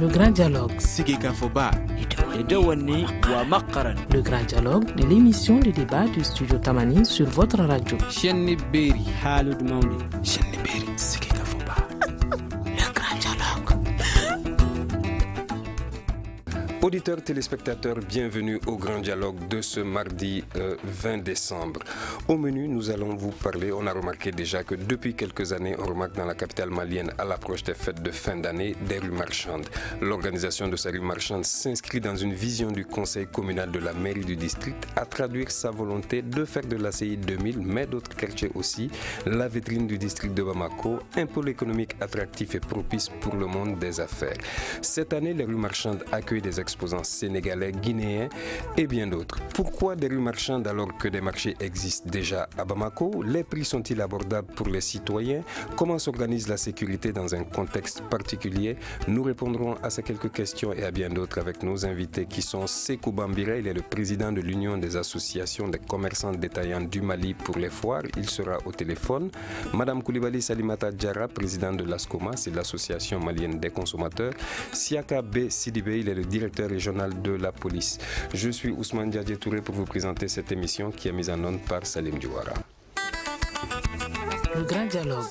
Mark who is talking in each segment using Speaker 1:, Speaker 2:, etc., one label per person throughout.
Speaker 1: Le grand dialogue. Le grand dialogue de l'émission de débat du studio Tamani sur votre radio. Le grand dialogue.
Speaker 2: Auditeurs, téléspectateurs, bienvenue au Grand Dialogue de ce mardi 20 décembre. Au menu, nous allons vous parler, on a remarqué déjà que depuis quelques années, on remarque dans la capitale malienne, à l'approche des fêtes de fin d'année, des rues marchandes. L'organisation de ces rues marchandes s'inscrit dans une vision du conseil communal de la mairie du district à traduire sa volonté de faire de l'ACI 2000, mais d'autres quartiers aussi, la vitrine du district de Bamako, un pôle économique attractif et propice pour le monde des affaires. Cette année, les rues marchandes accueillent des exposants sénégalais, guinéens et bien d'autres. Pourquoi des rues marchandes alors que des marchés existent déjà à Bamako? Les prix sont-ils abordables pour les citoyens? Comment s'organise la sécurité dans un contexte particulier? Nous répondrons à ces quelques questions et à bien d'autres avec nos invités qui sont Sékou Bambira, il est le président de l'Union des associations des commerçants détaillants du Mali pour les foires, il sera au téléphone. Madame Koulibaly Salimata Diarra, présidente de l'ASCOMA, c'est l'association malienne des consommateurs. Siaka B. Sidibé, il est le directeur régional de la police. Je suis Ousmane Diadje Touré pour vous présenter cette émission qui est mise en onde par Salim Diouara.
Speaker 1: Le grand dialogue.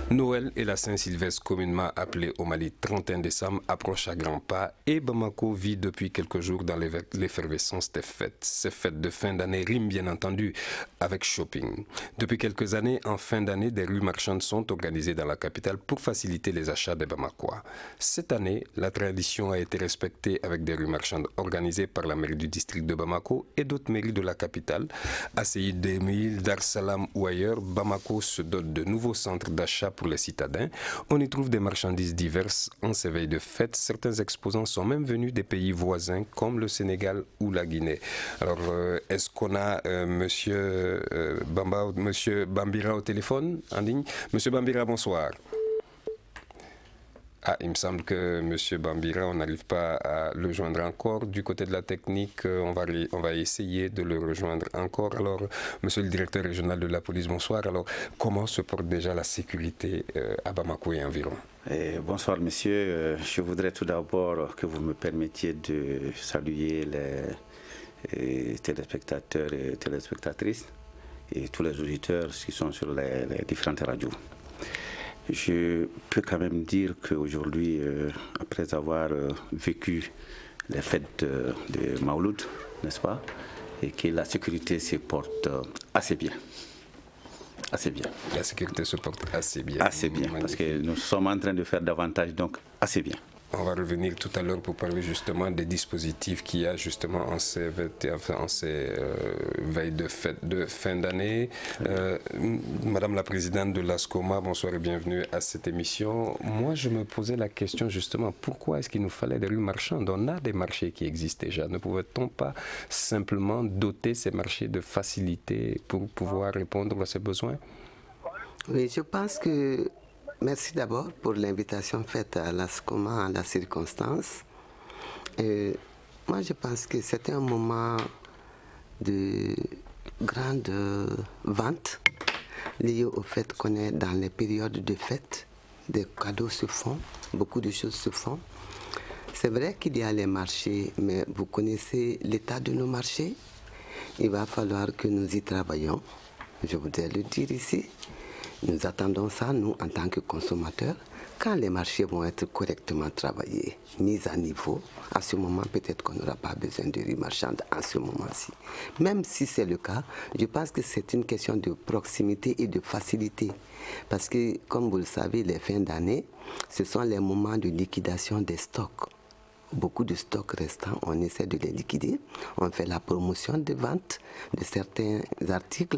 Speaker 2: Noël et la Saint-Sylvestre, communément appelée au Mali 31 décembre, approchent à grands pas et Bamako vit depuis quelques jours dans l'effervescence des fêtes. Ces fêtes de fin d'année riment bien entendu avec shopping. Depuis quelques années, en fin d'année, des rues marchandes sont organisées dans la capitale pour faciliter les achats des Bamakois. Cette année, la tradition a été respectée avec des rues marchandes organisées par la mairie du district de Bamako et d'autres mairies de la capitale. ACI 2000, Dar Salam ou ailleurs, Bamako se dote de nouveaux centres d'achat pour les citadins. On y trouve des marchandises diverses en ces veilles de fête. Certains exposants sont même venus des pays voisins comme le Sénégal ou la Guinée. Alors, est-ce qu'on a Monsieur Bambira au téléphone en ligne? Monsieur Bambira, bonsoir. Ah, il me semble que M. Bambira, on n'arrive pas à le joindre encore. Du côté de la technique, on va essayer de le rejoindre encore. Alors, monsieur le directeur régional de la police, bonsoir. Alors, comment se porte déjà la sécurité à Bamako et environ?
Speaker 3: Bonsoir, monsieur. Je voudrais tout d'abord que vous me permettiez de saluer les téléspectateurs et téléspectatrices et tous les auditeurs qui sont sur les différentes radios. Je peux quand même dire qu'aujourd'hui, après avoir vécu les fêtes de Mauloud, n'est-ce pas, et que la sécurité se porte assez bien. Assez bien.
Speaker 2: La sécurité se porte assez bien.
Speaker 3: Assez bien, parce que nous sommes en train de faire davantage, donc assez bien.
Speaker 2: On va revenir tout à l'heure pour parler justement des dispositifs qu'il y a justement en ces veilles de fête de fin d'année. Madame la présidente de l'ASCOMA, bonsoir et bienvenue à cette émission. Moi, je me posais la question justement, pourquoi est-ce qu'il nous fallait des rues marchandes? On a des marchés qui existent déjà. Ne pouvait-on pas simplement doter ces marchés de facilités pour pouvoir répondre à ces besoins?
Speaker 4: Oui, je pense que... Merci d'abord pour l'invitation faite à l'ASCOMA, à la circonstance. Moi, je pense que c'était un moment de grande vente lié au fait qu'on est dans les périodes de fête. Des cadeaux se font, beaucoup de choses se font. C'est vrai qu'il y a les marchés, mais vous connaissez l'état de nos marchés. Il va falloir que nous y travaillions, je voudrais le dire ici. Nous attendons ça, nous, en tant que consommateurs, quand les marchés vont être correctement travaillés, mis à niveau. À ce moment, peut-être qu'on n'aura pas besoin de rues marchandes en ce moment-ci. Même si c'est le cas, je pense que c'est une question de proximité et de facilité. Parce que, comme vous le savez, les fins d'année, ce sont les moments de liquidation des stocks. Beaucoup de stocks restants, on essaie de les liquider. On fait la promotion de vente de certains articles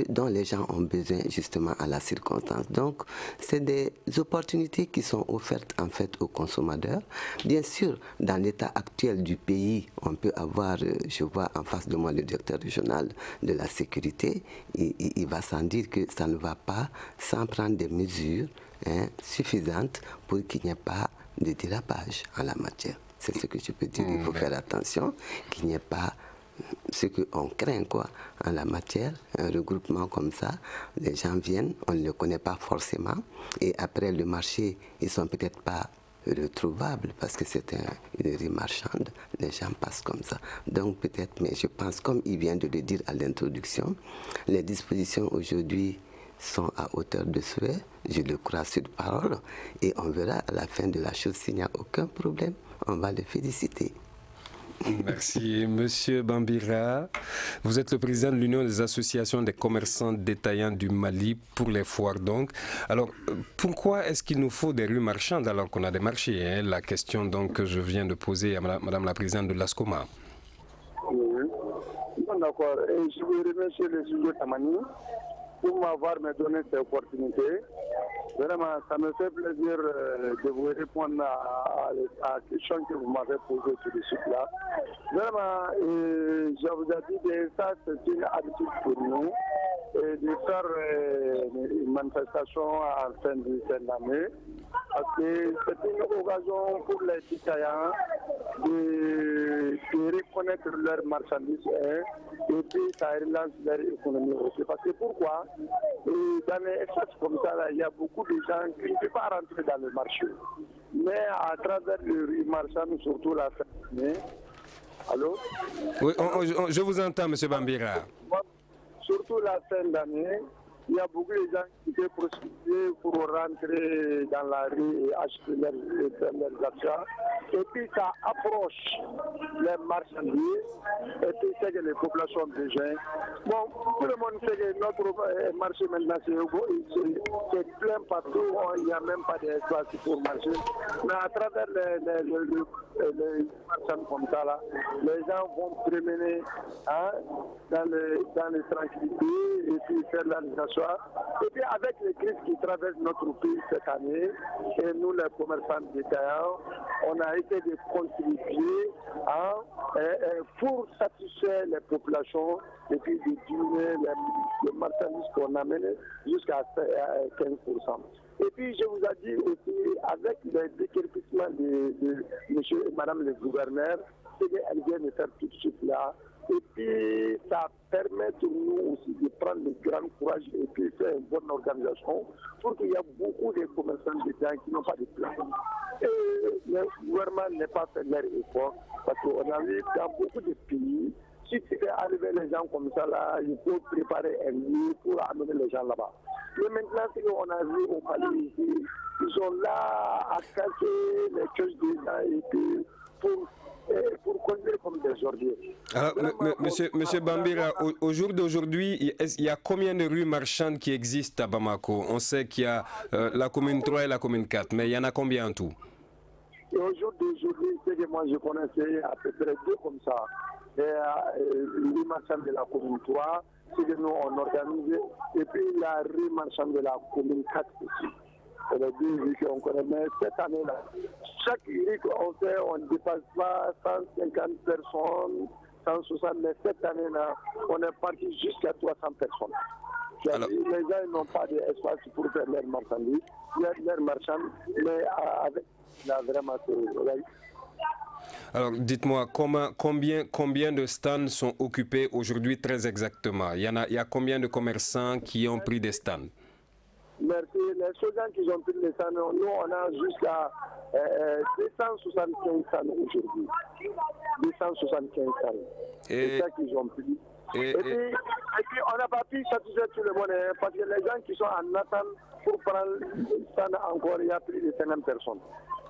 Speaker 4: dont les gens ont besoin justement à la circonstance. Donc, c'est des opportunités qui sont offertes en fait aux consommateurs. Bien sûr, dans l'état actuel du pays, on peut avoir, je vois en face de moi le directeur régional de la sécurité, il va sans dire que ça ne va pas sans prendre des mesures suffisantes pour qu'il n'y ait pas de dérapage en la matière. C'est ce que je peux dire. Il faut faire attention qu'il n'y ait pas ce qu'on craint en la matière, un regroupement comme ça, les gens viennent, on ne le connaît pas forcément, et après le marché, ils ne sont peut-être pas retrouvable parce que c'est une rue marchande, les gens passent comme ça. Donc peut-être, mais je pense, comme il vient de le dire à l'introduction, les dispositions aujourd'hui sont à hauteur de souhait, je le crois sur parole, et on verra à la fin de la chose s'il n'y a aucun problème, on va le féliciter.
Speaker 2: Merci. Monsieur Bambira, vous êtes le président de l'Union des associations des commerçants détaillants du Mali pour les foires donc. Alors, pourquoi est-ce qu'il nous faut des rues marchandes alors qu'on a des marchés, hein? La question donc que je viens de poser à Madame la présidente de l'ASCOMA.
Speaker 5: Oui, d'accord. Et je veux remercier le studio Tamani pour m'avoir donné cette opportunité. Vraiment, ça me fait plaisir de vous répondre à la question que vous m'avez posée tout de suite là. Vraiment, je vous ai dit que ça, c'est une habitude pour nous de faire une manifestation en fin d'année. Parce que c'est une occasion pour les citoyens de reconnaître leurs marchandises et puis ça relance leur économie aussi. Parce que pourquoi? Dans les espaces comme ça, là, il y a beaucoup de gens qui ne peuvent pas rentrer dans le marché. Mais à travers le marchand, surtout la fin d'année. Allô?
Speaker 2: Oui, je vous entends, M. Bambira.
Speaker 5: Surtout la fin d'année, il y a beaucoup de gens qui peuvent procéder pour rentrer dans la rue et acheter leurs achats. Et puis ça approche les marchandises et puis c'est que les populations ont besoin. Bon, tout le monde sait que notre marché maintenant c'est plein partout, il n'y a même pas d'espace pour marcher. Mais à travers les marchands comme ça, là, les gens vont promener dans les tranquillités et puis faire l'administration. Et puis avec les crises qui traversent notre pays cette année, et nous les commerçants détaillants, on a été de contribuer pour satisfaire les populations et puis de diminuer les marchandises qu'on amène jusqu'à 15%. Et puis je vous ai dit aussi, avec les décrépitements de monsieur et madame le gouverneur, c'est qu'elles viennent faire tout de suite là. Et puis, ça permet pour nous aussi de prendre le grand courage et puis faire une bonne organisation pour qu'il y ait beaucoup de commerçants dedans qui n'ont pas de plan. Et le gouvernement n'est pas fait leur effort parce qu'on a vu dans beaucoup de pays, si tu fais arriver les gens comme ça là, il faut préparer un lieu pour amener les gens là-bas. Mais maintenant, ce qu'on a vu au Mali ici, ils sont là à casser les choses des gens et puis pour conduire comme des ordures.
Speaker 2: Alors, monsieur Bambira, au jour d'aujourd'hui, il y a combien de rues marchandes qui existent à Bamako? On sait qu'il y a la commune 3 et la commune 4, mais il y en a combien en tout?
Speaker 5: Et au jour d'aujourd'hui, c'est que moi je connaissais à peu près 2 comme ça. Les marchands de la commune 3, c'est que nous on organise, et puis la rue marchande de la commune 4 aussi. C'est les 2 rues qu'on connaît, mais cette année-là, chaque rue qu'on fait, on ne dépasse pas 150 personnes, 160, mais cette année-là, on est parti jusqu'à 300 personnes. Alors, les gens n'ont pas d'espace pour faire leurs marchandises, leurs marchands, mais avec là, vraiment, c'est...
Speaker 2: Alors, dites-moi, combien de stands sont occupés aujourd'hui très exactement? Il y a combien de commerçants qui ont pris des stands?
Speaker 5: Merci. Les gens qui ont pris les stands, nous, on a jusqu'à 275 stands aujourd'hui. 275 stands. C'est ça qu'ils ont pris. Et puis, on n'a pas pu satisfaire tout le monde, parce que les gens qui sont en attente pour prendre le stand encore, il y a plus de 50 personnes.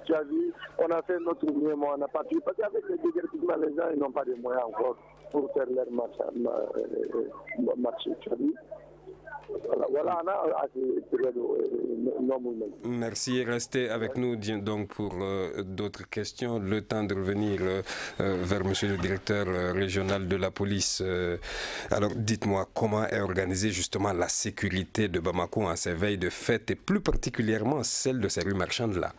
Speaker 5: Tu as vu, on a fait notre mieux, mais on n'a pas pu, parce qu'avec les déguerpissements, les gens ils n'ont pas de moyens encore pour faire leur marché. Tu as vu. Voilà,
Speaker 2: merci, restez avec nous donc pour d'autres questions. Le temps de revenir vers monsieur le directeur régional de la police. Alors dites-moi, comment est organisée justement la sécurité de Bamako en ces veilles de fête et plus particulièrement celle de ces rues marchandes-là?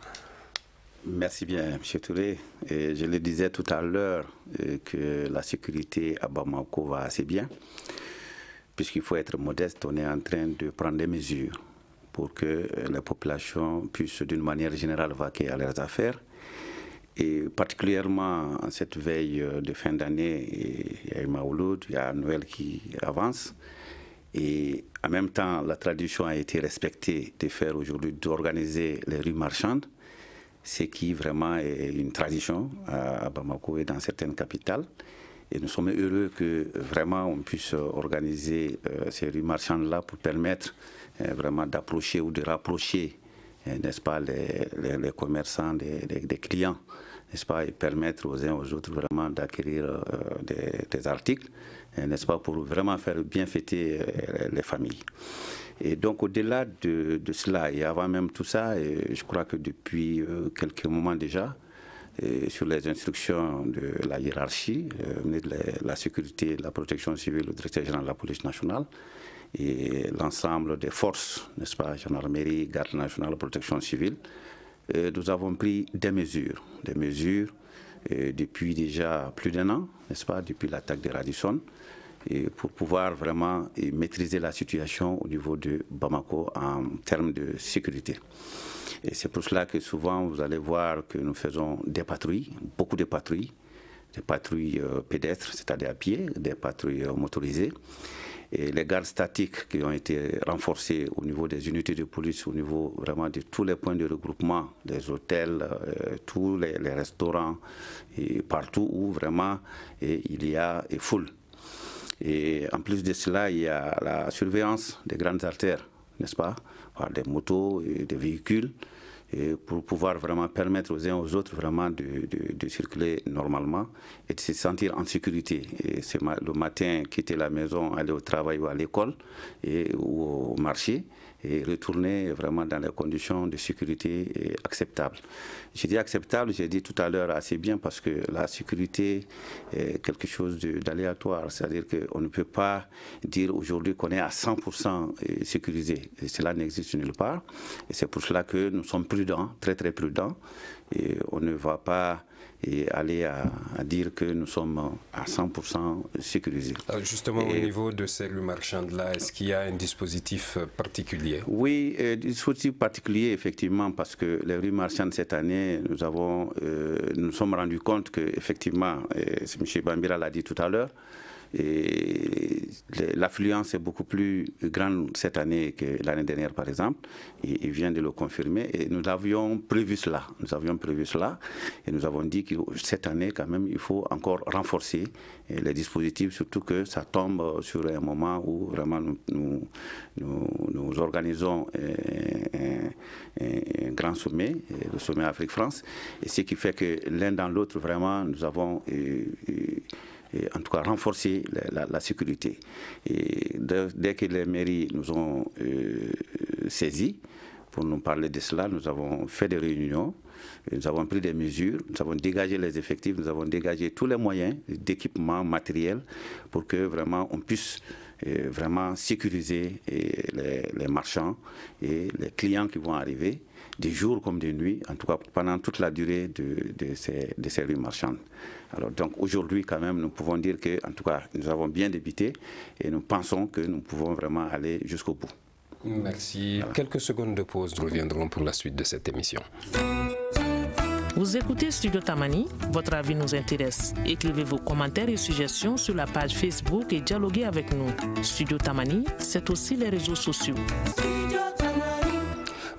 Speaker 3: Merci bien, M. Touré. Et je le disais tout à l'heure que la sécurité à Bamako va assez bien. Puisqu'il faut être modeste, on est en train de prendre des mesures pour que la population puisse d'une manière générale vaquer à leurs affaires. Et particulièrement en cette veille de fin d'année, il y a Mawlud, il y a Noël qui avance. Et en même temps, la tradition a été respectée de faire aujourd'hui, d'organiser les rues marchandes. ce qui vraiment est une tradition à Bamako et dans certaines capitales. Et nous sommes heureux que vraiment on puisse organiser ces rues marchandes-là pour permettre vraiment d'approcher ou de rapprocher, n'est-ce pas, les commerçants des clients, n'est-ce pas, et permettre aux uns aux autres vraiment d'acquérir des articles, n'est-ce pas, pour vraiment faire bien fêter les familles. Et donc au-delà de cela, et avant même tout ça, je crois que depuis quelques moments déjà, sur les instructions de la hiérarchie, de la sécurité, de la protection civile, le directeur général de la police nationale et l'ensemble des forces, n'est-ce pas, gendarmerie, garde nationale, protection civile, nous avons pris des mesures depuis déjà plus d'1 an, n'est-ce pas, depuis l'attaque de Radisson, et pour pouvoir vraiment maîtriser la situation au niveau de Bamako en termes de sécurité. Et c'est pour cela que souvent vous allez voir que nous faisons des patrouilles, beaucoup de patrouilles, des patrouilles pédestres, c'est-à-dire à pied, des patrouilles motorisées, et les gardes statiques qui ont été renforcées au niveau des unités de police, au niveau vraiment de tous les points de regroupement, des hôtels, tous les restaurants, et partout où vraiment il y a foule. Et en plus de cela, il y a la surveillance des grandes artères, n'est-ce pas, par des motos et des véhicules, et pour pouvoir vraiment permettre aux uns aux autres vraiment de circuler normalement et de se sentir en sécurité. Et c'est le matin, quitter la maison, aller au travail ou à l'école ou au marché, et retourner vraiment dans les conditions de sécurité acceptables. J'ai dit acceptable, j'ai dit tout à l'heure assez bien, parce que la sécurité est quelque chose d'aléatoire, c'est-à-dire qu'on ne peut pas dire aujourd'hui qu'on est à 100% sécurisé. Et cela n'existe nulle part, et c'est pour cela que nous sommes prudents, très très prudents, et on ne va pas aller à dire que nous sommes à 100% sécurisés.
Speaker 2: Alors justement, au niveau de ces rues marchandes-là, est-ce qu'il y a un dispositif particulier?
Speaker 3: Oui, dispositif particulier, effectivement, parce que les rues marchandes cette année, nous sommes rendus compte qu'effectivement, M. Bambira l'a dit tout à l'heure, l'affluence est beaucoup plus grande cette année que l'année dernière, par exemple. Il vient de le confirmer, et nous avions prévu cela. Et nous avons dit que cette année, quand même, il faut encore renforcer les dispositifs, surtout que ça tombe sur un moment où vraiment nous organisons un grand sommet, le sommet Afrique-France, et ce qui fait que l'un dans l'autre, vraiment, nous avons en tout cas renforcer la sécurité. Et dès que les mairies nous ont saisis pour nous parler de cela, nous avons fait des réunions, nous avons pris des mesures, nous avons dégagé les effectifs, nous avons dégagé tous les moyens d'équipement matériel pour que vraiment on puisse vraiment sécuriser les marchands et les clients qui vont arriver, des jours comme des nuits, en tout cas pendant toute la durée de ces rues marchandes. Alors donc aujourd'hui quand même nous pouvons dire que en tout cas nous avons bien débuté et nous pensons que nous pouvons vraiment aller jusqu'au bout.
Speaker 2: Merci. Voilà. Quelques secondes de pause, nous reviendrons pour la suite de cette émission.
Speaker 1: Vous écoutez Studio Tamani, votre avis nous intéresse. Écrivez vos commentaires et suggestions sur la page Facebook et dialoguez avec nous. Studio Tamani, c'est aussi les réseaux sociaux.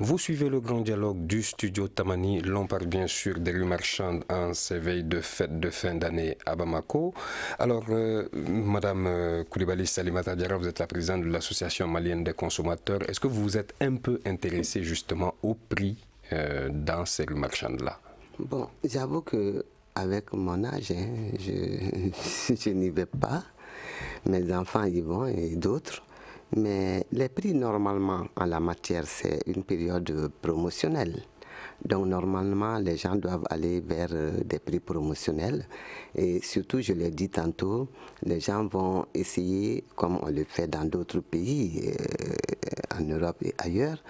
Speaker 2: Vous suivez le grand dialogue du Studio Tamani. L'on parle bien sûr des rues marchandes en ces veilles de fête de fin d'année à Bamako. Alors, Madame Koulibaly Salimata Diarra, vous êtes la présidente de l'Association malienne des consommateurs. Est-ce que vous vous êtes un peu intéressée justement au prix dans ces rues marchandes-là?
Speaker 4: Bon, j'avoue qu'avec mon âge, je n'y vais pas. Mes enfants y vont et d'autres. Mais les prix, normalement, en la matière, c'est une période promotionnelle. Donc, normalement, les gens doivent aller vers des prix promotionnels. Et surtout, je l'ai dit tantôt, les gens vont essayer, comme on le fait dans d'autres pays, en Europe et ailleurs,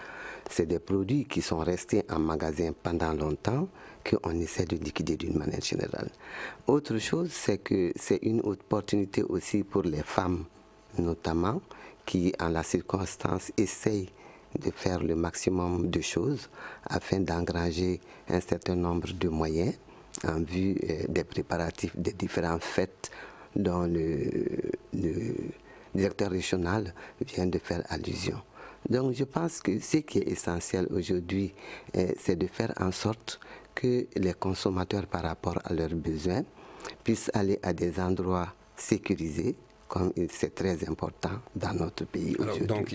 Speaker 4: c'est des produits qui sont restés en magasin pendant longtemps, qu'on essaie de liquider d'une manière générale. Autre chose, c'est que c'est une opportunité aussi pour les femmes, notamment, qui, en la circonstance, essayent de faire le maximum de choses afin d'engranger un certain nombre de moyens en vue des préparatifs des différentes fêtes dont le directeur régional vient de faire allusion. Donc je pense que ce qui est essentiel aujourd'hui, c'est de faire en sorte que les consommateurs, par rapport à leurs besoins, puissent aller à des endroits sécurisés, comme c'est très important dans notre pays aujourd'hui.
Speaker 2: Donc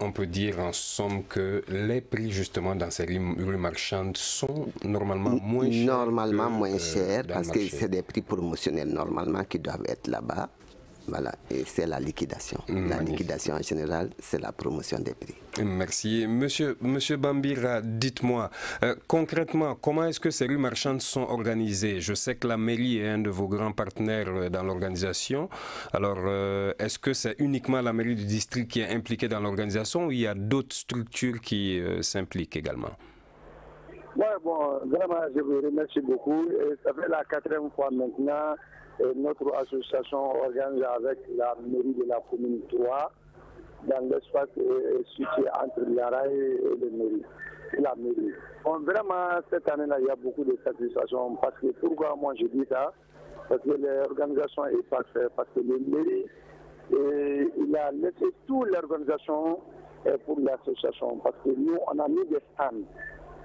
Speaker 2: on peut dire en somme que les prix justement dans ces rues marchandes sont normalement moins chers.
Speaker 4: Normalement moins chers, parce que c'est des prix promotionnels normalement qui doivent être là-bas. Voilà, et c'est la liquidation. La liquidation en général, c'est la promotion des prix.
Speaker 2: Merci. Monsieur Bambira, dites-moi, concrètement, comment est-ce que ces rues marchandes sont organisées? Je sais que la mairie est un de vos grands partenaires dans l'organisation. Alors, est-ce que c'est uniquement la mairie du district qui est impliquée dans l'organisation ou il y a d'autres structures qui s'impliquent également?
Speaker 5: Oui, bon, vraiment, je vous remercie beaucoup. Et ça fait la 4e fois maintenant. Notre association organise avec la mairie de la commune 3 dans l'espace situé entre l'ARAI et la mairie. Bon, vraiment, cette année-là, il y a beaucoup de satisfaction. Parce que pourquoi moi je dis ça? Parce que l'organisation est parfaite. Parce que le mairie, il a laissé toute l'organisation pour l'association. Parce que nous, on a mis des stands.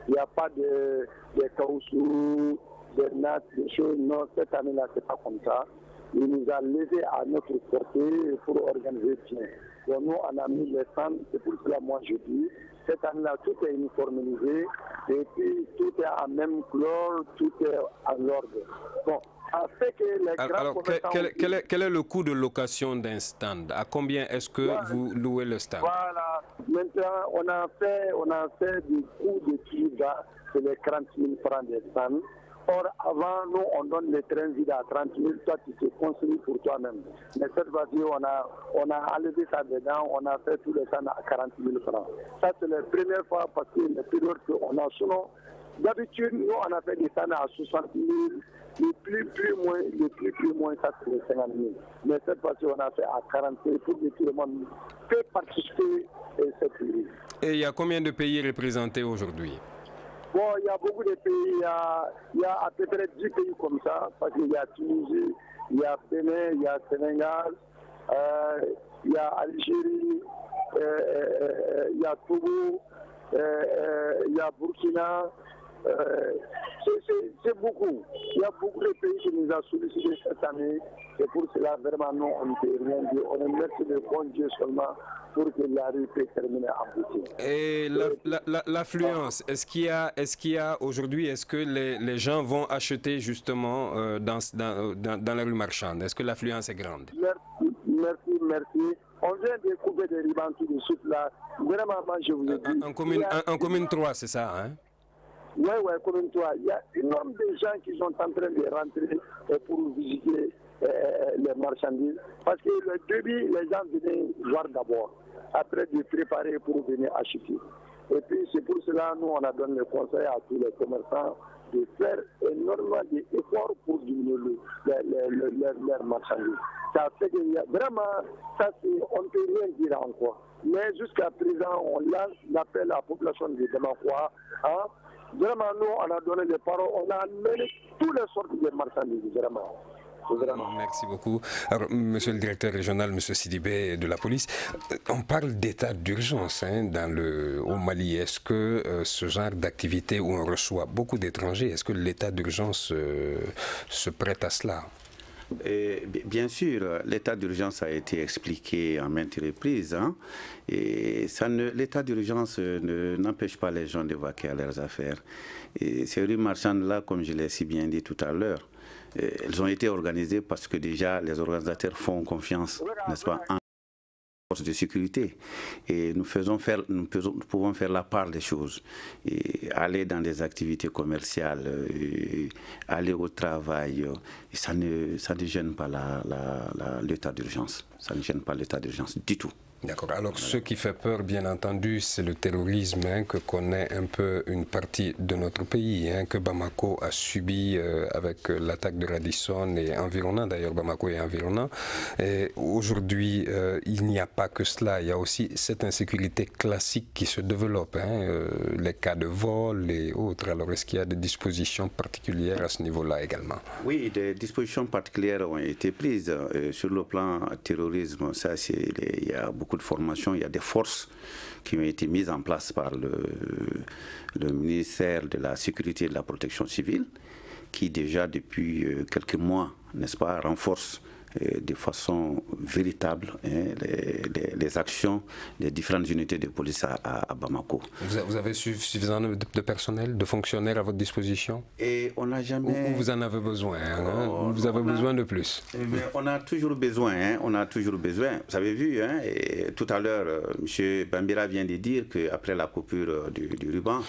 Speaker 5: Il n'y a pas de caoutchouc, des nattes, des choses. Non, cette année-là, c'est pas comme ça. Il nous a laissé à notre portée pour organiser bien. Donc nous, on a mis les stands, c'est pour cela moi je dis, cette année-là, tout est uniformisé, et puis tout est en même couleur, tout est en ordre. Bon, ça fait que les grands
Speaker 2: alors, quel est le coût de location d'un stand? À combien est-ce que vous louez le stand?
Speaker 5: Voilà, maintenant, on a fait du coût de prix bas, c'est les 40 000 francs des stands. Or, avant, nous, on donne les trains vides à 30 000, toi, tu te construis pour toi-même. Mais cette fois-ci, on a enlevé ça dedans, on a fait tous les stands à 40 000 francs. Ça, c'est la première fois parce que les périodes qu'on a, sinon, d'habitude, nous, on a fait des stands à 60 000, le plus moins, ça, c'est les 50 000. Mais cette fois-ci, on a fait à 40 000 pour que tout le monde peut participer à cette période.
Speaker 2: Et il y a combien de pays représentés aujourd'hui?
Speaker 5: Bon, il y a beaucoup de pays, il y a à peu près 10 pays comme ça, parce qu'il y a Tunisie, il y a Bénin, il y a Sénégal, il y a Algérie, il y a Togo, il y a Burkina. C'est beaucoup. Il y a beaucoup de pays qui nous ont sollicité cette année. Et pour cela, vraiment, nous, on ne peut rien dire. On remercie le bon Dieu seulement pour que la rue puisse terminer en beauté.
Speaker 2: Et l'affluence, est-ce qu'il y a aujourd'hui, est-ce que les gens vont acheter justement dans la rue marchande? Est-ce que l'affluence est grande?
Speaker 5: Merci. On vient de couper des ribans tout de suite là. Vraiment, moi, je vous ai dit.
Speaker 2: En commune 3, c'est ça, hein?
Speaker 5: Oui, commune 3. Il y a un nombre de gens qui sont en train de rentrer pour visiter les marchandises. Parce que le début, les gens venaient voir d'abord, après de préparer pour venir acheter. Et puis c'est pour cela nous on a donné le conseil à tous les commerçants de faire énormément d'efforts pour diminuer leurs marchandises. Ça fait que vraiment, ça on ne peut rien dire encore. Mais jusqu'à présent, on lance l'appel à la population de Bamako. Hein? Vraiment, nous, on a donné des paroles, on a amené toutes les sortes de marchandises, vraiment.
Speaker 2: Merci beaucoup. Alors, monsieur le directeur régional, monsieur Sidibé de la police, on parle d'état d'urgence au Mali. Est-ce que ce genre d'activité où on reçoit beaucoup d'étrangers, est-ce que l'état d'urgence se prête à cela?
Speaker 3: Et bien sûr, l'état d'urgence a été expliqué en maintes reprises. Et l'état d'urgence n'empêche pas les gens d'évacuer à leurs affaires. Et ces rues marchandes-là, comme je l'ai si bien dit tout à l'heure, elles ont été organisées parce que déjà les organisateurs font confiance, n'est-ce pas, en forces de sécurité. Et nous pouvons faire la part des choses. Et aller dans des activités commerciales, aller au travail, ça ne gêne pas l'état d'urgence. Ça ne gêne pas l'état d'urgence du tout.
Speaker 2: D'accord. Alors, ce qui fait peur, bien entendu, c'est le terrorisme que connaît un peu une partie de notre pays, que Bamako a subi avec l'attaque de Radisson et environnant, d'ailleurs Bamako et environnant. Aujourd'hui, il n'y a pas que cela, il y a aussi cette insécurité classique qui se développe, les cas de vol et autres. Alors, est-ce qu'il y a des dispositions particulières à ce niveau-là également?
Speaker 3: Oui, des dispositions particulières ont été prises sur le plan terrorisme. Ça, il y a beaucoup beaucoup de formations. Il y a des forces qui ont été mises en place par le ministère de la Sécurité et de la Protection civile, qui déjà depuis quelques mois, n'est-ce pas, renforcent de façon véritable les actions des différentes unités de police à Bamako.
Speaker 2: Vous avez suffisamment de personnel, de fonctionnaires à votre disposition?
Speaker 3: Et on n'a jamais...
Speaker 2: Ou vous en avez besoin, vous avez besoin de plus?
Speaker 3: Mais on a toujours besoin, on a toujours besoin. Vous avez vu, et tout à l'heure, M. Bambira vient de dire qu'après la coupure du ruban,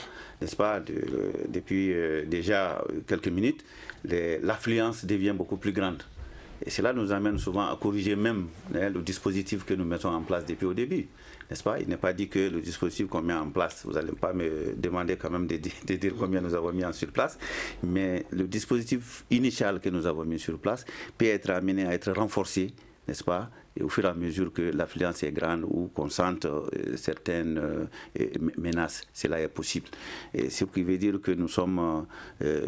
Speaker 3: n'est-ce pas, depuis déjà quelques minutes, l'affluence devient beaucoup plus grande. Et cela nous amène souvent à corriger même le dispositif que nous mettons en place depuis au début. N'est-ce pas? Il n'est pas dit que le dispositif qu'on met en place, vous n'allez pas me demander quand même de dire combien nous avons mis sur place, mais le dispositif initial que nous avons mis sur place peut être amené à être renforcé, n'est-ce pas? Et au fur et à mesure que l'affluence est grande ou qu'on sente certaines menaces, cela est possible. Et ce qui veut dire que nous sommes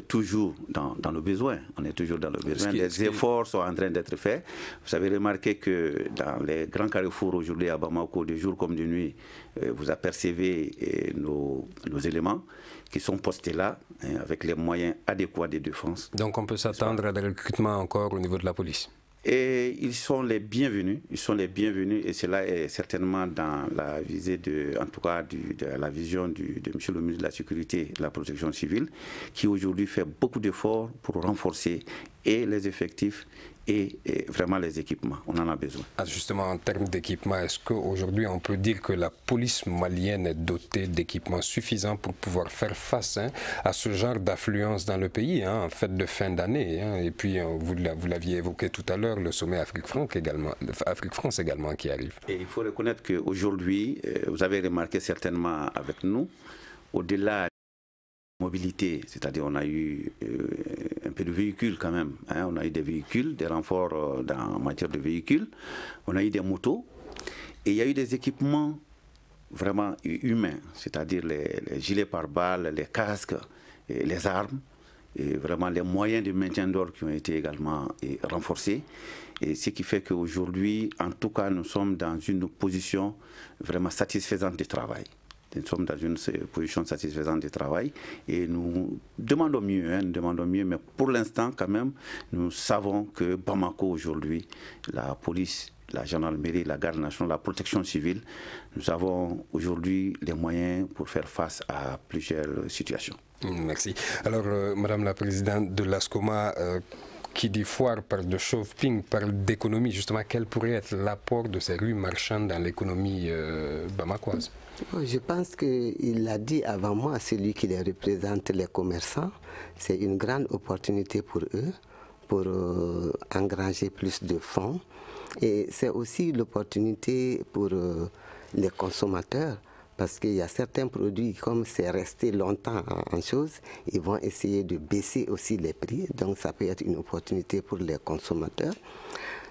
Speaker 3: toujours dans le besoin. On est toujours dans le besoin. Les efforts sont en train d'être faits. Vous avez remarqué que dans les grands carrefours aujourd'hui à Bamako, de jour comme de nuit, vous apercevez nos éléments qui sont postés là, avec les moyens adéquats de défense.
Speaker 2: Donc on peut s'attendre à des recrutements encore au niveau de la police?
Speaker 3: Et ils sont les bienvenus, et cela est certainement dans la visée en tout cas de la vision de M. le ministre de la Sécurité et de la Protection civile, qui aujourd'hui fait beaucoup d'efforts pour renforcer et les effectifs et vraiment les équipements. On en a besoin.
Speaker 2: Justement, en termes d'équipement, est-ce qu'aujourd'hui on peut dire que la police malienne est dotée d'équipements suffisants pour pouvoir faire face à ce genre d'affluence dans le pays, en fait de fin d'année, et puis vous l'aviez évoqué tout à l'heure, le sommet Afrique-France également qui arrive.
Speaker 3: Et il faut reconnaître qu'aujourd'hui, vous avez remarqué certainement avec nous, au-delà mobilité, c'est-à-dire on a eu un peu de véhicules quand même, on a eu des véhicules, des renforts en matière de véhicules, on a eu des motos, et il y a eu des équipements vraiment humains, c'est-à-dire les gilets pare-balles, les casques, les armes, et vraiment les moyens de maintien d'ordre qui ont été également renforcés, et ce qui fait qu'aujourd'hui, en tout cas, nous sommes dans une position vraiment satisfaisante de travail. Nous sommes dans une position satisfaisante de travail et nous demandons mieux, mais pour l'instant quand même, nous savons que Bamako aujourd'hui, la police, la gendarmerie, la garde nationale, la protection civile, nous avons aujourd'hui les moyens pour faire face à plusieurs situations.
Speaker 2: Merci. Alors, Madame la Présidente de l'ASCOMA, qui dit foire parle de shopping, parle d'économie. Justement, quel pourrait être l'apport de ces rues marchandes dans l'économie bamakoise?
Speaker 4: Je pense qu'il l'a dit avant moi, celui qui les représente, les commerçants. C'est une grande opportunité pour eux, pour engranger plus de fonds. Et c'est aussi l'opportunité pour les consommateurs, parce qu'il y a certains produits, comme c'est resté longtemps en chose, ils vont essayer de baisser aussi les prix. Donc ça peut être une opportunité pour les consommateurs.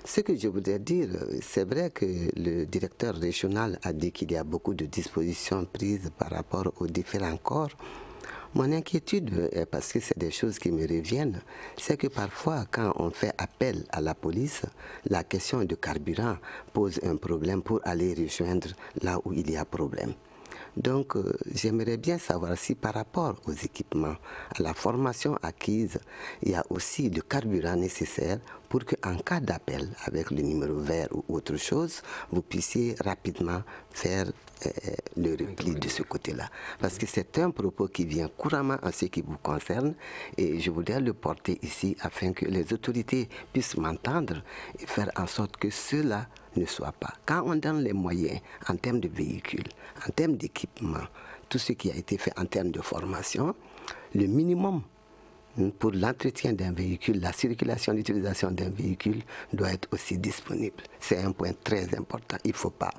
Speaker 4: Ce que je voudrais dire, c'est vrai que le directeur régional a dit qu'il y a beaucoup de dispositions prises par rapport aux différents corps. Mon inquiétude, parce que c'est des choses qui me reviennent, c'est que parfois, quand on fait appel à la police, la question de carburant pose un problème pour aller rejoindre là où il y a problème. Donc, j'aimerais bien savoir si par rapport aux équipements, à la formation acquise, il y a aussi le carburant nécessaire pour qu'en cas d'appel avec le numéro vert ou autre chose, vous puissiez rapidement faire le repli de ce côté-là. Parce que c'est un propos qui vient couramment en ce qui vous concerne et je voudrais le porter ici afin que les autorités puissent m'entendre et faire en sorte que cela ne soit pas. Quand on donne les moyens en termes de véhicules, en termes d'équipement, tout ce qui a été fait en termes de formation, le minimum pour l'entretien d'un véhicule, la circulation, l'utilisation d'un véhicule doit être aussi disponible. C'est un point très important. Il ne faut pas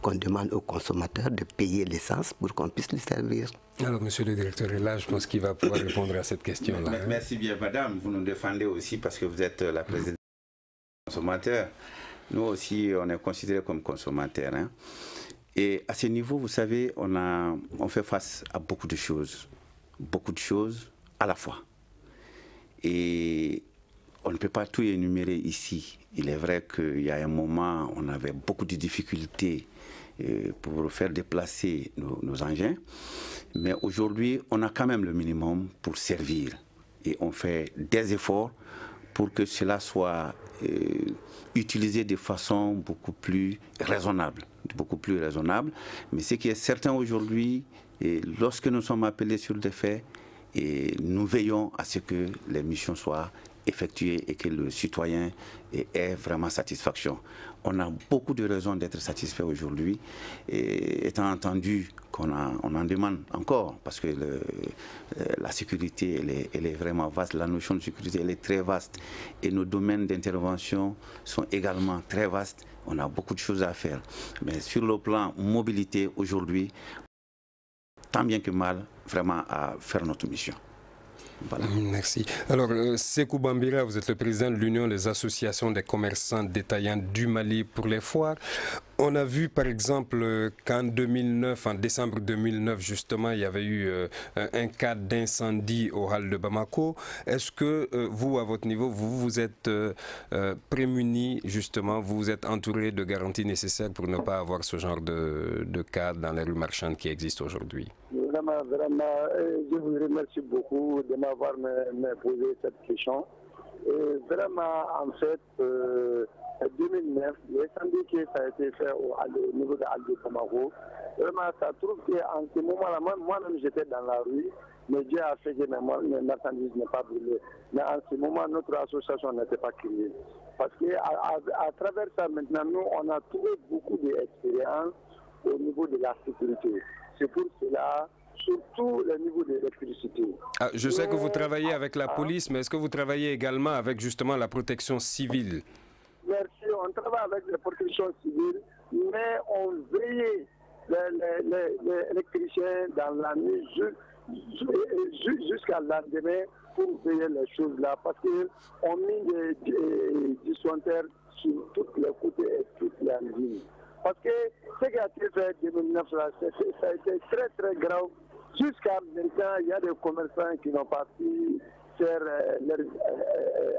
Speaker 4: qu'on demande aux consommateurs de payer l'essence pour qu'on puisse le servir.
Speaker 2: Alors, monsieur le directeur est là, je pense qu'il va pouvoir répondre à cette question-là.
Speaker 3: Merci bien, madame. Vous nous défendez aussi parce que vous êtes la présidente des consommateurs. Nous aussi, on est considérés comme consommateurs. Et à ce niveau, vous savez, on fait face à beaucoup de choses à la fois. Et on ne peut pas tout énumérer ici. Il est vrai qu'il y a un moment, on avait beaucoup de difficultés pour faire déplacer nos engins. Mais aujourd'hui, on a quand même le minimum pour servir. Et on fait des efforts pour que cela soit utilisé de façon beaucoup plus raisonnable. Mais ce qui est certain aujourd'hui, lorsque nous sommes appelés sur des faits, nous veillons à ce que les missions soient effectuées et que le citoyen ait vraiment satisfaction. On a beaucoup de raisons d'être satisfait aujourd'hui, étant entendu qu'on en demande encore, parce que la sécurité, elle est vraiment vaste, la notion de sécurité, elle est très vaste, et nos domaines d'intervention sont également très vastes. On a beaucoup de choses à faire. Mais sur le plan mobilité, aujourd'hui, tant bien que mal, vraiment à faire notre mission. Voilà.
Speaker 2: Merci. Alors, Sékou Bambira, vous êtes le président de l'Union des associations des commerçants détaillants du Mali pour les foires. On a vu par exemple qu'en 2009, en décembre 2009 justement, il y avait eu un cas d'incendie au hall de Bamako. Est-ce que vous, à votre niveau, vous êtes prémunis justement, vous vous êtes entouré de garanties nécessaires pour ne pas avoir ce genre de cas dans les rues marchandes qui existent aujourd'hui?
Speaker 5: Vraiment, je vous remercie beaucoup de m'avoir posé cette question. Et vraiment, en fait, en 2009, l'incendie qui a été fait au niveau de Al de Bamako, vraiment, ça trouve qu'en ce moment-là, moi-même j'étais dans la rue, mais Dieu a fait que mes marchandises n'aient pas brûlé. Mais en ce moment, notre association n'était pas créée. Parce qu'à travers ça, maintenant, nous, on a trouvé beaucoup d'expérience au niveau de la sécurité. C'est pour cela, surtout le niveau de l'électricité.
Speaker 2: Je sais que vous travaillez avec la police, mais est-ce que vous travaillez également avec justement la protection civile?
Speaker 5: Merci, on travaille avec la protection civile, mais on veille les électriciens dans la nuit jusqu'à lendemain pour veiller les choses là, parce qu'on met des disjoncteurs sur tous les côtés et toutes les lignes. Parce que ce qui a été fait en 2009, ça a été très très grave. Jusqu'à maintenant, il y a des commerçants qui n'ont pas pu faire leurs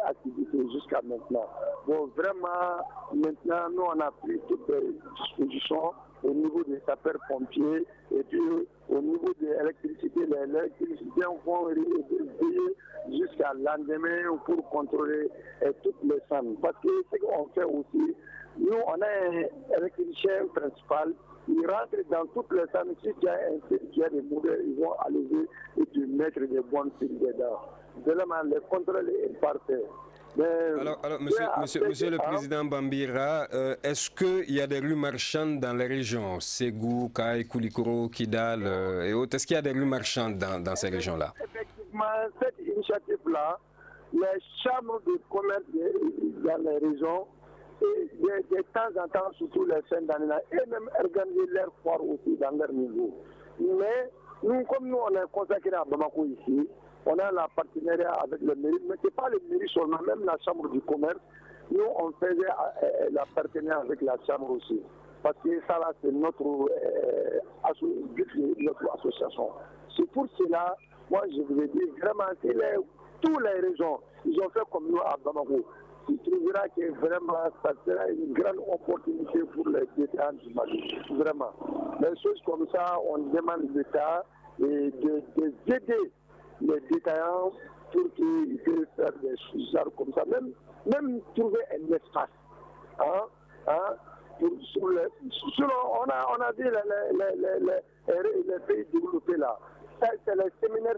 Speaker 5: activités jusqu'à maintenant. Bon, vraiment, maintenant, nous, on a pris toutes les dispositions au niveau des sapeurs-pompiers et puis au niveau de l'électricité. Les électriciens vont veiller jusqu'à lendemain pour contrôler toutes les femmes. Parce que ce qu'on fait aussi, nous, on a un électricien principal. Ils rentrent dans toutes les salles. Si tu as un fil qui a des mauvais, ils vont aller et te mettre des bonnes fils dedans. Vraiment, le contrôle est parfait.
Speaker 2: Alors monsieur le président Bambira, est-ce qu'il y a des rues marchandes dans les régions, Ségou, Kaye, Koulikoro, Kidal et autres? Est-ce qu'il y a des rues marchandes dans ces régions-là?
Speaker 5: Effectivement, cette initiative-là, les chambres de commerce dans les régions, et de temps en temps, surtout les fins d'année, et même organiser leur foire aussi dans leur niveau. Mais nous, comme nous, on est consacré à Bamako ici, on a la partenariat avec le mairie, mais ce n'est pas le mairie seulement, même la chambre du commerce, nous, on faisait la partenariat avec la chambre aussi. Parce que ça, là, c'est notre association. C'est pour cela, moi, je vous ai dit, vraiment, tous les régions, ils ont fait comme nous à Bamako. Il trouvera que vraiment, ça sera une grande opportunité pour les détaillants du Mali. Vraiment. Les choses comme ça, on demande l'État d'aider les détaillants pour qu'ils puissent faire des choses comme ça. Même trouver un espace. On a dit les pays développés là. C'est les séminaires,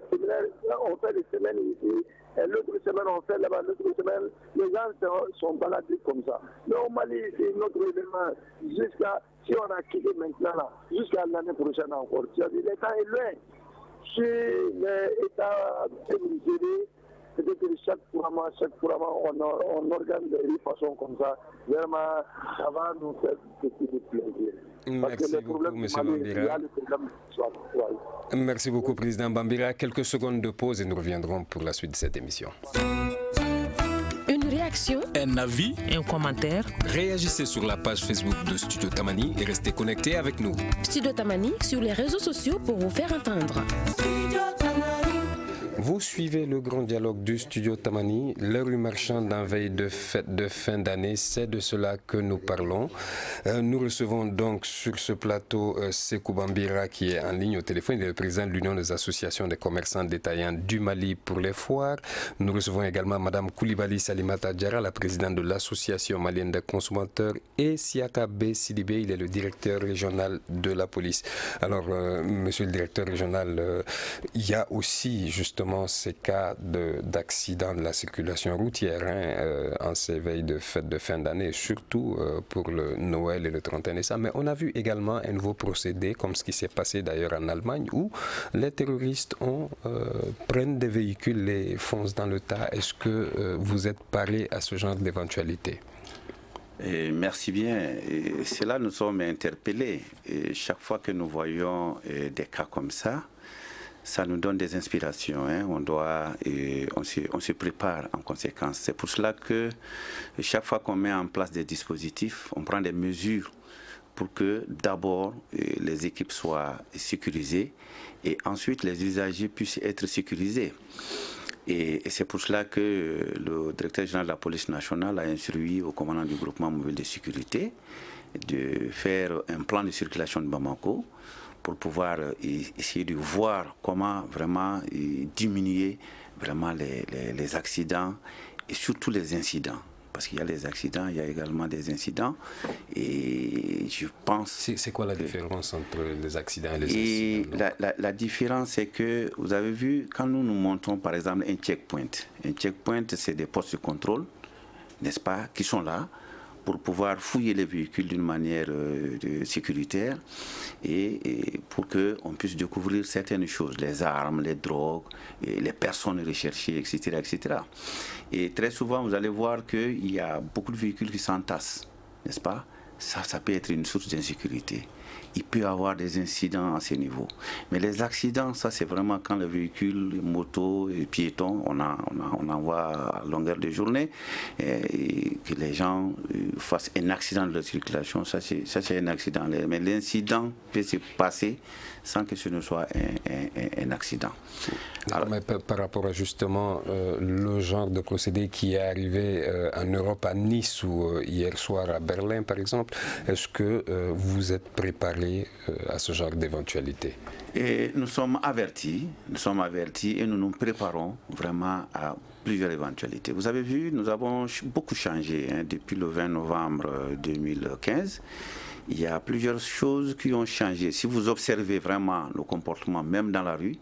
Speaker 5: on fait des semaines ici, et l'autre semaine on fait là-bas, l'autre semaine, les gens sont baladés comme ça. Mais au Mali, c'est notre événement, si on a quitté maintenant là, jusqu'à l'année prochaine encore. C'est-à-dire, l'État est loin. Si l'État est miséré, peut-être que chaque fois, on organise des façons comme ça. Vraiment, ça va nous faire beaucoup de plaisir.
Speaker 2: Merci beaucoup, M. Bambira. Merci beaucoup, Président Bambira. Quelques secondes de pause et nous reviendrons pour la suite de cette émission.
Speaker 1: Une réaction,
Speaker 6: un avis,
Speaker 1: un commentaire.
Speaker 6: Réagissez sur la page Facebook de Studio Tamani et restez connectés avec nous.
Speaker 1: Studio Tamani sur les réseaux sociaux pour vous faire entendre.
Speaker 2: Vous suivez le grand dialogue du studio Tamani, la rue marchande en veille de fête de fin d'année, c'est de cela que nous parlons. Nous recevons donc sur ce plateau Sékou Bambira qui est en ligne au téléphone, il est le président de l'Union des associations des commerçants détaillants du Mali pour les foires. Nous recevons également Madame Koulibaly Salimata Diarra, la présidente de l'association malienne des consommateurs, et Siaka B. Sidibé, il est le directeur régional de la police. Alors, monsieur le directeur régional, il y a aussi justement ces cas d'accident de la circulation routière en ces veilles de fête de fin d'année, surtout pour le Noël et le 31 décembre. Mais on a vu également un nouveau procédé, comme ce qui s'est passé d'ailleurs en Allemagne, où les terroristes prennent des véhicules, les foncent dans le tas. Est-ce que vous êtes paré à ce genre d'éventualité?
Speaker 3: Merci bien. C'est là que nous sommes interpellés. Et chaque fois que nous voyons des cas comme ça nous donne des inspirations. On se prépare en conséquence. C'est pour cela que chaque fois qu'on met en place des dispositifs, on prend des mesures pour que d'abord les équipes soient sécurisées et ensuite les usagers puissent être sécurisés. Et c'est pour cela que le directeur général de la police nationale a instruit au commandant du groupement mobile de sécurité de faire un plan de circulation de Bamako pour pouvoir essayer de voir comment vraiment diminuer vraiment les accidents et surtout les incidents. Parce qu'il y a les accidents, il y a également des incidents. Et je pense...
Speaker 2: C'est quoi la différence entre les accidents et les incidents?
Speaker 3: La différence, c'est que, vous avez vu, quand nous montons par exemple un checkpoint, c'est des postes de contrôle, n'est-ce pas, qui sont là pour pouvoir fouiller les véhicules d'une manière sécuritaire et pour qu'on puisse découvrir certaines choses, les armes, les drogues, les personnes recherchées, etc., etc. Et très souvent, vous allez voir qu'il y a beaucoup de véhicules qui s'entassent, n'est-ce pas? Ça peut être une source d'insécurité. Il peut y avoir des incidents à ce niveau. Mais les accidents, ça c'est vraiment quand le véhicule, les motos, les piétons, on en voit à longueur de journée, et que les gens fassent un accident de la circulation, ça c'est un accident. Mais l'incident peut se passer sans que ce ne soit un accident.
Speaker 2: Alors, mais par rapport à justement le genre de procédé qui est arrivé en Europe, à Nice ou hier soir à Berlin par exemple, est-ce que vous êtes préparé à ce genre d'éventualité?
Speaker 3: Et nous sommes avertis et nous nous préparons vraiment à plusieurs éventualités. Vous avez vu, nous avons beaucoup changé depuis le 20 novembre 2015. Il y a plusieurs choses qui ont changé. Si vous observez vraiment le comportement, même dans la rue,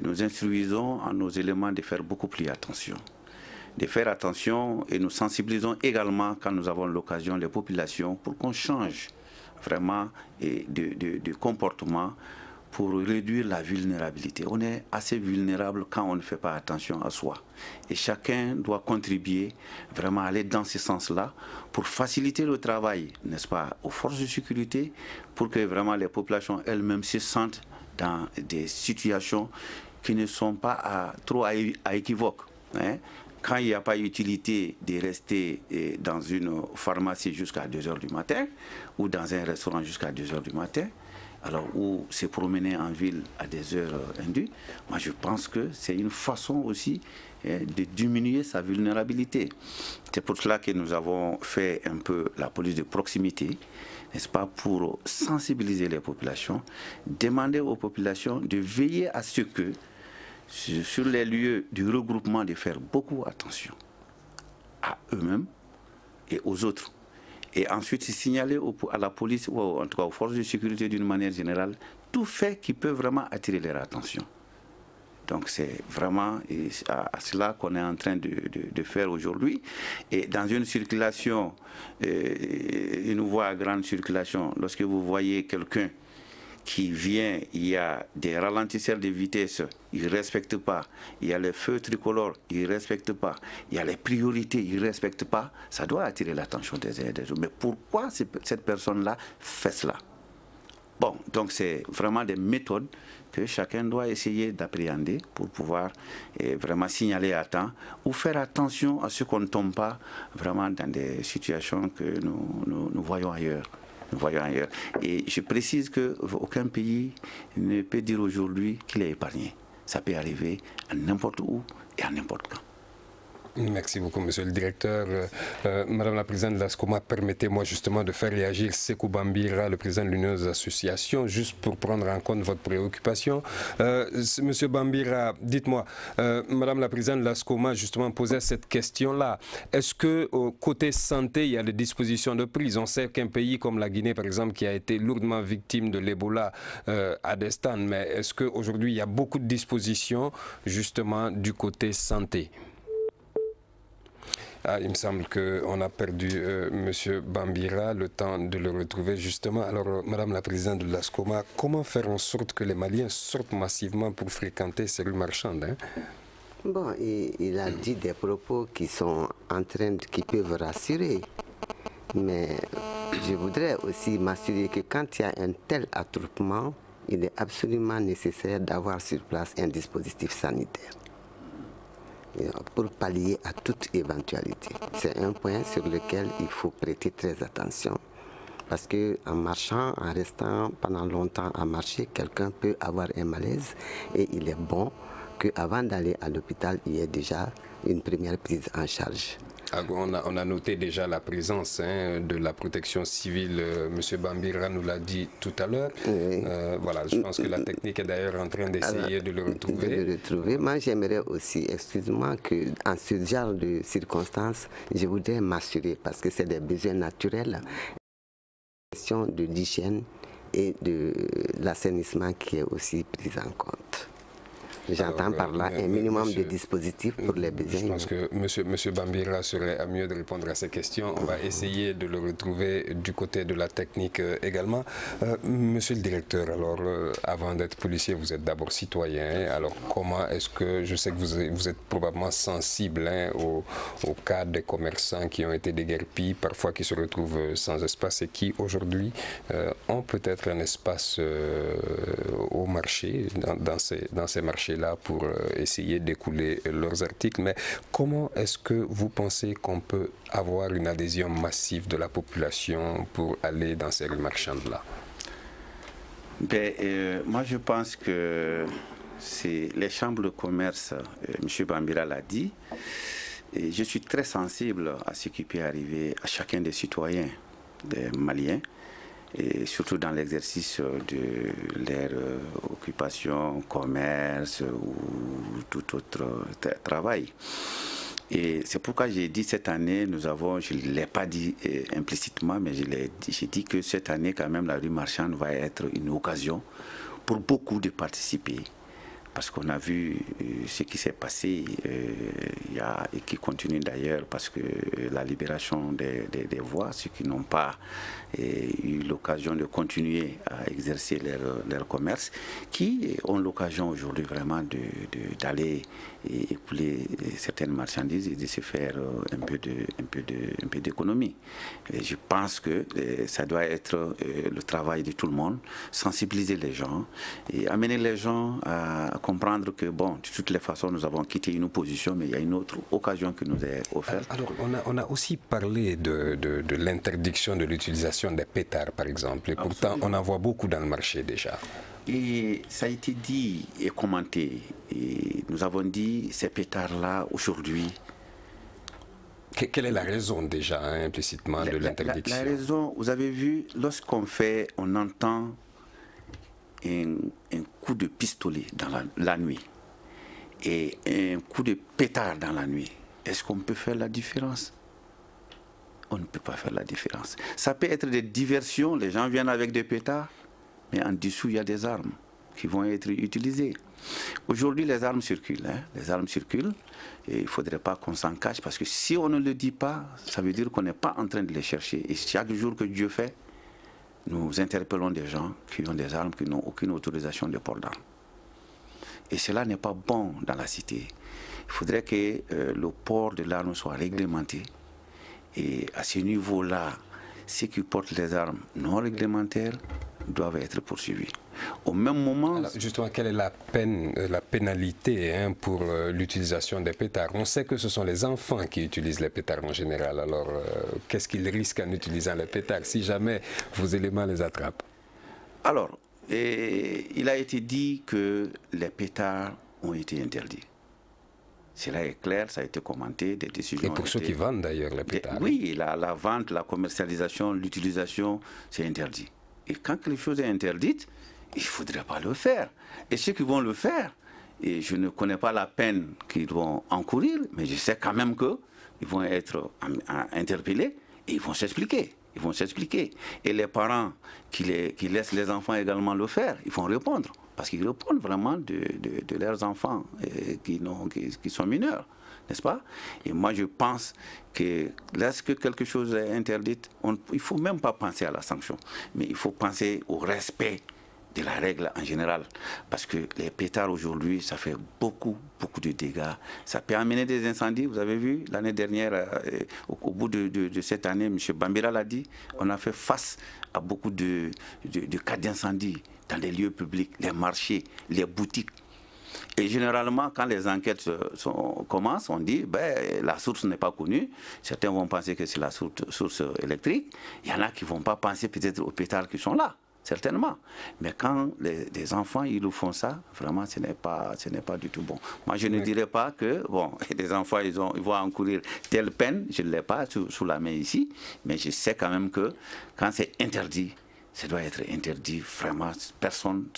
Speaker 3: nous instruisons à nos éléments de faire beaucoup plus attention. De faire attention et nous sensibilisons également quand nous avons l'occasion les populations pour qu'on change vraiment de comportement pour réduire la vulnérabilité. On est assez vulnérable quand on ne fait pas attention à soi. Et chacun doit contribuer vraiment à aller dans ce sens-là pour faciliter le travail, n'est-ce pas, aux forces de sécurité, pour que vraiment les populations elles-mêmes se sentent dans des situations qui ne sont pas trop à équivoque. Quand il n'y a pas utilité de rester dans une pharmacie jusqu'à 2 h du matin ou dans un restaurant jusqu'à 2 h du matin, alors ou se promener en ville à des heures indues, moi je pense que c'est une façon aussi de diminuer sa vulnérabilité. C'est pour cela que nous avons fait un peu la police de proximité, n'est-ce pas, pour sensibiliser les populations, demander aux populations de veiller à ce que sur les lieux du regroupement, de faire beaucoup attention à eux-mêmes et aux autres. Et ensuite, signaler à la police, ou en tout cas aux forces de sécurité d'une manière générale, tout fait qui peut vraiment attirer leur attention. Donc c'est vraiment à cela qu'on est en train de faire aujourd'hui. Et dans une circulation, une voie à grande circulation, lorsque vous voyez quelqu'un qui vient, il y a des ralentisseurs de vitesse, ils ne respectent pas. Il y a les feux tricolores, ils ne respectent pas. Il y a les priorités, ils ne respectent pas. Ça doit attirer l'attention des uns et des autres. Mais pourquoi cette personne-là fait cela? Bon, donc c'est vraiment des méthodes que chacun doit essayer d'appréhender pour pouvoir vraiment signaler à temps ou faire attention à ce qu'on ne tombe pas vraiment dans des situations que nous voyons ailleurs. Et je précise qu'aucun pays ne peut dire aujourd'hui qu'il est épargné. Ça peut arriver à n'importe où et à n'importe quand.
Speaker 2: Merci beaucoup, monsieur le directeur. Madame la présidente de l'ASCOMA, permettez-moi justement de faire réagir Sekou Bambira, le président de l'Union des associations, juste pour prendre en compte votre préoccupation. Monsieur Bambira, dites-moi, Madame la présidente de l'ASCOMA justement posait cette question-là. Est-ce que côté santé, il y a des dispositions de prise? On sait qu'un pays comme la Guinée, par exemple, qui a été lourdement victime de l'Ebola, a des stands, mais est-ce qu'aujourd'hui, il y a beaucoup de dispositions justement du côté santé? Il me semble qu'on a perdu M. Bambira, le temps de le retrouver justement. Alors, Madame la présidente de l'ASCOMA, comment faire en sorte que les Maliens sortent massivement pour fréquenter ces rues marchandes, hein?
Speaker 4: Bon, il a dit des propos qui peuvent rassurer. Mais je voudrais aussi m'assurer que quand il y a un tel attroupement, il est absolument nécessaire d'avoir sur place un dispositif sanitaire pour pallier à toute éventualité. C'est un point sur lequel il faut prêter très attention. Parce qu'en marchant, en restant pendant longtemps à marcher, quelqu'un peut avoir un malaise et il est bon qu'avant d'aller à l'hôpital, il y ait déjà une première prise en charge.
Speaker 2: On a noté déjà la présence de la protection civile. Monsieur Bambira nous l'a dit tout à l'heure. Oui. Voilà, je pense que la technique est d'ailleurs en train d'essayer de le retrouver.
Speaker 4: Moi, j'aimerais aussi, excuse-moi, qu'en ce genre de circonstances, je voudrais m'assurer, parce que c'est des besoins naturels, la question de l'hygiène et de l'assainissement qui est aussi prise en compte. J'entends par là un minimum de dispositifs pour les besoins.
Speaker 2: Je pense que monsieur Bambira serait à mieux de répondre à ces questions. On va essayer de le retrouver du côté de la technique également. Monsieur le directeur, alors avant d'être policier, vous êtes d'abord citoyen. Alors comment est-ce que, je sais que vous êtes probablement sensible au cas des commerçants qui ont été déguerpis, parfois qui se retrouvent sans espace et qui aujourd'hui ont peut-être un espace au marché, dans ces marchés là pour essayer d'écouler leurs articles. Mais comment est-ce que vous pensez qu'on peut avoir une adhésion massive de la population pour aller dans ces rues marchandes-là?
Speaker 3: Moi, je pense que c'est les chambres de commerce, M. Bambira l'a dit, et je suis très sensible à ce qui peut arriver à chacun des citoyens, des Maliens, et surtout dans l'exercice de leur occupation, commerce ou tout autre travail. Et c'est pourquoi j'ai dit cette année, je ne l'ai pas dit implicitement, mais j'ai dit que cette année quand même la rue marchande va être une occasion pour beaucoup de participer. Parce qu'on a vu ce qui s'est passé et qui continue d'ailleurs, parce que la libération des voies, ceux qui n'ont pas eu l'occasion de continuer à exercer leur commerce, qui ont l'occasion aujourd'hui vraiment d'aller écouler certaines marchandises et de se faire un peu d'économie. Je pense que ça doit être le travail de tout le monde, sensibiliser les gens et amener les gens à comprendre que, bon, de toutes les façons, nous avons quitté une position, mais il y a une autre occasion qui nous est offerte.
Speaker 2: Alors, on a aussi parlé de l'interdiction de l'utilisation des pétards, par exemple. Et pourtant, on en voit beaucoup dans le marché déjà.
Speaker 3: Et ça a été dit et commenté. Et nous avons dit, ces pétards-là, aujourd'hui...
Speaker 2: Quelle est la raison déjà, implicitement, de l'interdiction?
Speaker 3: La raison, vous avez vu, lorsqu'on entend un coup de pistolet dans la nuit et un coup de pétard dans la nuit, est-ce qu'on peut faire la différence? On ne peut pas faire la différence. Ça peut être des diversions, les gens viennent avec des pétards, mais en dessous, il y a des armes qui vont être utilisées. Aujourd'hui, les armes circulent. Les armes circulent et il ne faudrait pas qu'on s'en cache, parce que si on ne le dit pas, ça veut dire qu'on n'est pas en train de les chercher. Et chaque jour que Dieu fait, nous interpellons des gens qui ont des armes, qui n'ont aucune autorisation de port d'armes. Et cela n'est pas bon dans la cité. Il faudrait que le port de l'arme soit réglementé. Et à ce niveau-là, ceux qui portent les armes non réglementaires doivent être poursuivis. Au même moment...
Speaker 2: Alors justement, quelle est la pénalité pour l'utilisation des pétards? On sait que ce sont les enfants qui utilisent les pétards en général. Alors, qu'est-ce qu'ils risquent en utilisant les pétards si jamais vos éléments les attrapent?
Speaker 3: Alors, il a été dit que les pétards ont été interdits. Cela est clair, ça a été commenté, des décisions.
Speaker 2: Et pour ceux qui vendent d'ailleurs les pétards.
Speaker 3: Oui, la vente, la commercialisation, l'utilisation, c'est interdit. Et quand quelque chose est interdite, il ne faudrait pas le faire. Et ceux qui vont le faire, et je ne connais pas la peine qu'ils vont encourir, mais je sais quand même qu'ils vont être interpellés et ils vont s'expliquer. Ils vont s'expliquer. Et les parents qui laissent les enfants également le faire, ils vont répondre. Parce qu'ils répondent vraiment de leurs enfants qui sont mineurs, n'est-ce pas? Et moi, je pense que lorsque quelque chose est interdit, il ne faut même pas penser à la sanction. Mais il faut penser au respect de la règle en général. Parce que les pétards aujourd'hui, ça fait beaucoup de dégâts. Ça peut amener des incendies. Vous avez vu, l'année dernière, au bout de cette année, M. Bambira l'a dit, on a fait face à beaucoup de cas d'incendie dans les lieux publics, les marchés, les boutiques. Et généralement, quand les enquêtes commencent, on dit la source n'est pas connue. Certains vont penser que c'est la source électrique. Il y en a qui ne vont pas penser peut-être aux pétards qui sont là. Certainement. Mais quand les enfants ils nous font ça, vraiment ce n'est pas du tout bon. Moi je ne dirais pas que les enfants ils vont encourir telle peine, je ne l'ai pas sous la main ici, mais je sais quand même que quand c'est interdit, ça doit être interdit, vraiment,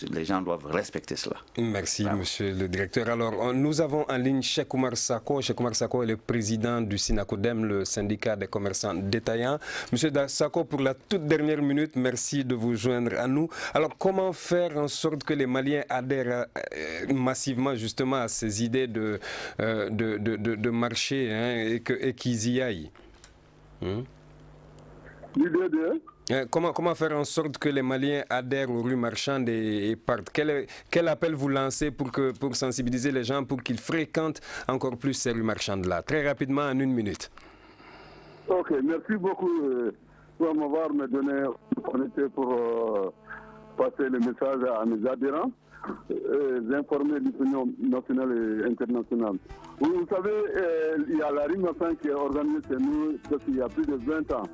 Speaker 3: les gens doivent respecter cela.
Speaker 2: Merci, monsieur le directeur. Alors, nous avons en ligne Cheikh Oumar Sako. Cheikh Oumar Sako est le président du SINACODEM, le syndicat des commerçants détaillants. Monsieur Sako, pour la toute dernière minute, merci de vous joindre à nous. Alors, comment faire en sorte que les Maliens adhèrent massivement justement à ces idées de marché et qu'ils y aillent? Comment faire en sorte que les Maliens adhèrent aux rues marchandes et partent? Quel appel vous lancez pour sensibiliser les gens pour qu'ils fréquentent encore plus ces rues marchandes-là? Très rapidement, en 1 minute.
Speaker 5: Ok, merci beaucoup pour m'avoir donné l'opportunité pour passer le message à mes adhérents et informer l'opinion nationale et internationale. Vous savez, il y a la rue marchande qui est organisée chez nous depuis il y a plus de 20 ans.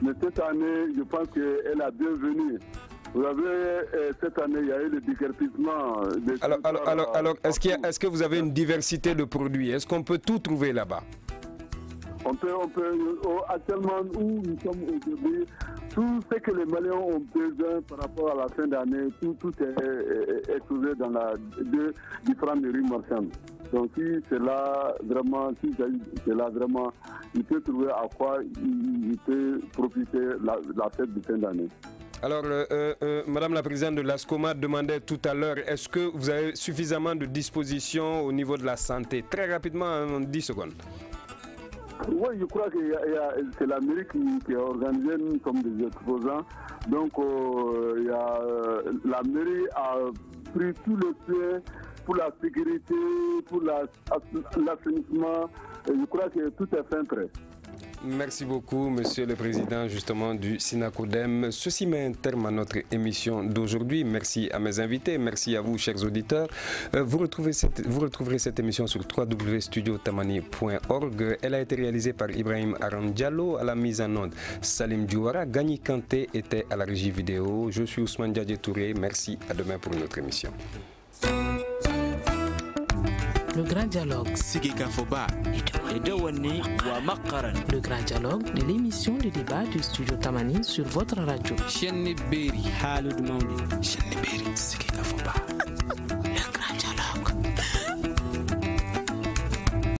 Speaker 5: Mais cette année, je pense qu'elle a bienvenue. Vous avez, cette année, il y a eu le déguerpissement.
Speaker 2: Alors, est-ce que vous avez une diversité de produits? Est-ce qu'on peut tout trouver là-bas?
Speaker 5: On peut, actuellement, où nous sommes aujourd'hui, tout ce que les Maliens ont besoin par rapport à la fin d'année, tout est trouvé dans deux différentes rues marchandes. Donc si c'est là vraiment, il peut trouver à quoi il peut profiter la fête de fin d'année.
Speaker 2: Alors, Madame la Présidente de l'ASCOMA demandait tout à l'heure, est-ce que vous avez suffisamment de dispositions au niveau de la santé? Très rapidement, en 10 secondes.
Speaker 5: Oui, je crois que c'est la mairie qui a organisé, nous sommes des exposants. Donc, la mairie a pris tout le soin pour la sécurité, pour l'assainissement. Je crois que tout est fin prêt.
Speaker 2: Merci beaucoup, Monsieur le Président, justement, du SINACODEM. Ceci met un terme à notre émission d'aujourd'hui. Merci à mes invités, merci à vous, chers auditeurs. Vous retrouverez cette émission sur www.studiotamani.org. Elle a été réalisée par Ibrahim Aran-Diallo, à la mise en onde Salim Diouara. Gagny Kanté était à la régie vidéo. Je suis Ousmane Diadje Touré. Merci, à demain pour une autre émission.
Speaker 1: Le Grand Dialogue. Le Grand Dialogue de l'émission de débat du Studio Tamani sur votre radio.